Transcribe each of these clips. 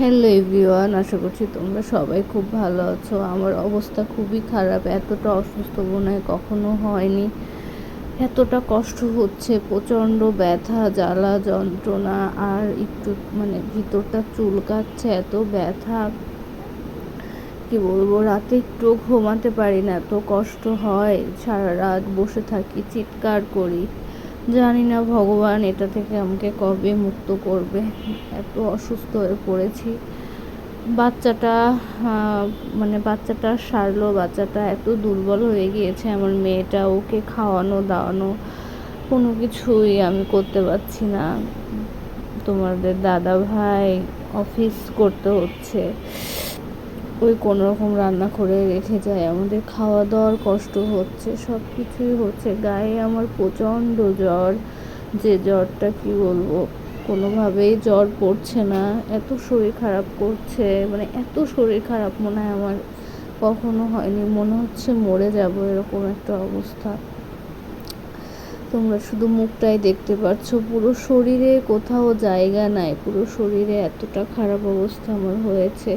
Hello everyone, আশা করছি তোমরা সবাই খুব ভালো আছো। আমার অবস্থা খুবই খারাপ, এতটা অসুস্থ মনে হয় কখনো হয়নি। এতটা কষ্ট হচ্ছে, প্রচণ্ড ব্যথা, জ্বালা যন্ত্রণা, আর একটু ভিতরটা চুলকাচ্ছে, এত ব্যথা কি বলবো। রাতে একটু ঘুমাতে পারি না, এত কষ্ট হয়। সারা রাত বসে থাকি, চিৎকার করি। জানি না ভগবান এটা থেকে আমাকে কবে মুক্ত করবে। এত অসুস্থ হয়ে পড়েছি। বাচ্চাটা বাচ্চাটা সারলো, বাচ্চাটা এত দুর্বল হয়ে গিয়েছে। আমার মেয়েটা, ওকে খাওয়ানো দাওয়ানো কোনো কিছুই আমি করতে পারছি না। তোমাদের দাদা ভাই অফিস করতে হচ্ছে, ওই কোনো রকম রান্না করে রেখে যায়, আমাদের খাওয়া দাওয়ার কষ্ট হচ্ছে, সব কিছুই হচ্ছে। গায়ে আমার প্রচণ্ড জ্বর, যে জ্বরটা কি বলবো, কোনোভাবেই জ্বর পড়ছে না। এত শরীর খারাপ করছে, এত শরীর খারাপ মনে হয় আমার কখনো হয়নি। মনে হচ্ছে মরে যাব, এরকম একটা অবস্থা। তোমরা শুধু মুখটাই দেখতে পাচ্ছ, পুরো শরীরে কোথাও জায়গা নাই। পুরো শরীরে এতটা খারাপ অবস্থা আমার হয়েছে,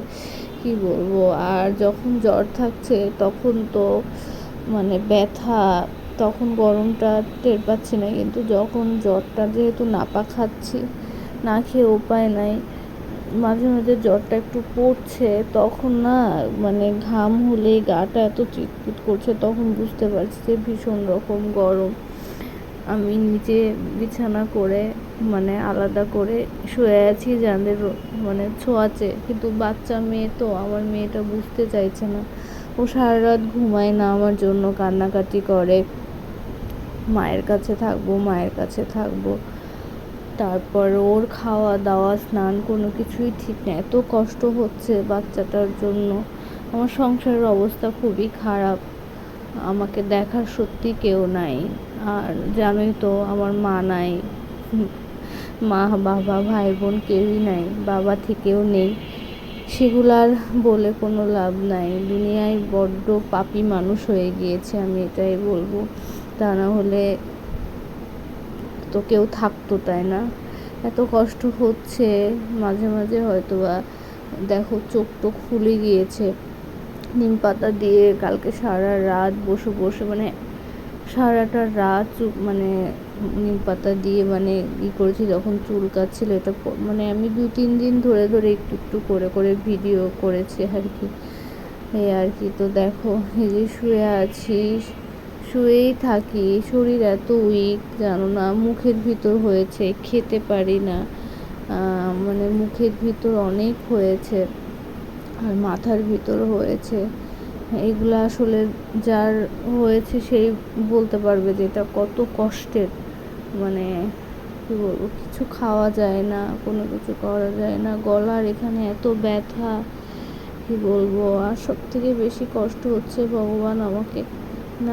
কি বলবো। আর যখন জ্বর থাকছে তখন তো ব্যথা, তখন গরমটা টের পাচ্ছি না, কিন্তু যখন জ্বরটা, যেহেতু নাপা খাচ্ছি, না খেয়ে উপায় নাই, মাঝে মাঝে জ্বরটা একটু পড়ছে, তখন না ঘাম হলেই গাটা এত চিটপিট করছে, তখন বুঝতে পারছি যে ভীষণ রকম গরম। আমি নিচে বিছানা করে আলাদা করে শুয়ে আছি যাদের ছোঁয়াচে, কিন্তু বাচ্চা মেয়ে তো, আমার মেয়েটা বুঝতে চাইছে না। ও সারা রাত ঘুমায় না, আমার জন্য কান্নাকাটি করে, মায়ের কাছে থাকবো, মায়ের কাছে থাকবো। তারপর ওর খাওয়া দাওয়া, স্নান, কোনো কিছুই ঠিক না। এত কষ্ট হচ্ছে বাচ্চাটার জন্য। আমার সংসারের অবস্থা খুবই খারাপ, আমাকে দেখার সত্যি কেউ নাই। আর জানোই তো আমার মা নাই, মা বাবা ভাই বোন কেউই নাই, বাবা থেকেও নেই। সেগুলার বলে কোনো লাভ নাই। দুনিয়ায় বড্ড পাপী মানুষ হয়ে গিয়েছে, আমি এটাই বলবো। তা না হলে তো কেউ থাকতো, তাই না? এত কষ্ট হচ্ছে। মাঝে মাঝে হয়তো বা দেখো চোখ টোক ফুলে গিয়েছে। নিম পাতা দিয়ে কালকে সারা রাত বসে বসে, সারাটা রাত নিম পাতা দিয়ে করেছি, যখন চুলকাচ্ছিল। এটা আমি 2-3 দিন ধরে ধরে একটু একটু করে করে ভিডিও করেছি আর কি, এই আর কি। তো দেখো, এই যে শুয়ে আছি, শুয়েই থাকি, শরীর এত উইক জানো না। মুখের ভিতর হয়েছে, খেতে পারি না, মুখের ভিতর অনেক হয়েছে, আর মাথার ভিতর হয়েছে। এগুলো আসলে যার হয়েছে সেই বলতে পারবে যে এটা কত কষ্টের। কী বলবো, কিছু খাওয়া যায় না, কোনো কিছু করা যায় না, গলার এখানে এত ব্যথা, কী বলবো। আর সব থেকে বেশি কষ্ট হচ্ছে ভগবান আমাকে,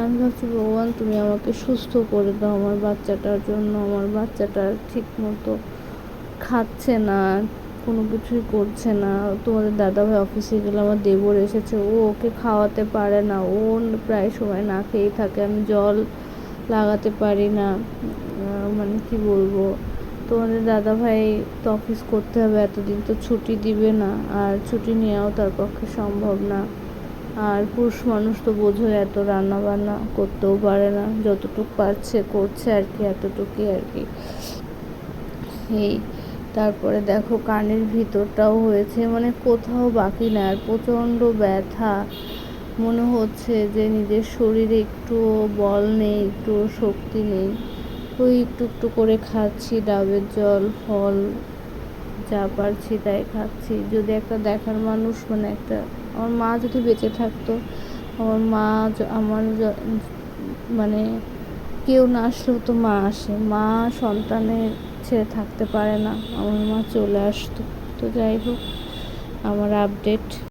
আমি ভাবছি ভগবান তুমি আমাকে সুস্থ করে দাও আমার বাচ্চাটার জন্য। আমার বাচ্চাটা ঠিক মতো খাচ্ছে না, কোনো কিছুই করছে না। তোমাদের দাদাভাই অফিসে গেলে, আমার দেবর এসেছে, ও ওকে খাওয়াতে পারে না, ও প্রায় সময় না খেয়েই থাকে। আমি জল লাগাতে পারি না, কী বলবো। তোমাদের দাদাভাই তো অফিস করতে হবে, এতদিন তো ছুটি দিবে না, আর ছুটি নেওয়াও তার পক্ষে সম্ভব না। আর পুরুষ মানুষ তো বোঝো, এত রান্না বান্না করতেও পারে না, যতটুকু পারছে করছে আর কি, এতটুকুই আর কি। এই তারপরে দেখো কানের ভিতরটাও হয়েছে, কোথাও বাকি না। আর প্রচণ্ড ব্যথা, মনে হচ্ছে যে নিজের শরীরে একটুও বল নেই, একটুও শক্তি নেই। ওই একটু একটু করে খাচ্ছি, ডাবের জল, ফল, যা পারছি তাই খাচ্ছি। যদি একটা দেখার মানুষ, আমার মা যদি বেঁচে থাকতো, আমার মা, আমার কেউ না আসলেও তো মা আসে, মা সন্তানের ছেড়ে থাকতে পারে না, আমার মা চলে আসতো। তো যাই হোক, আমার আপডেট।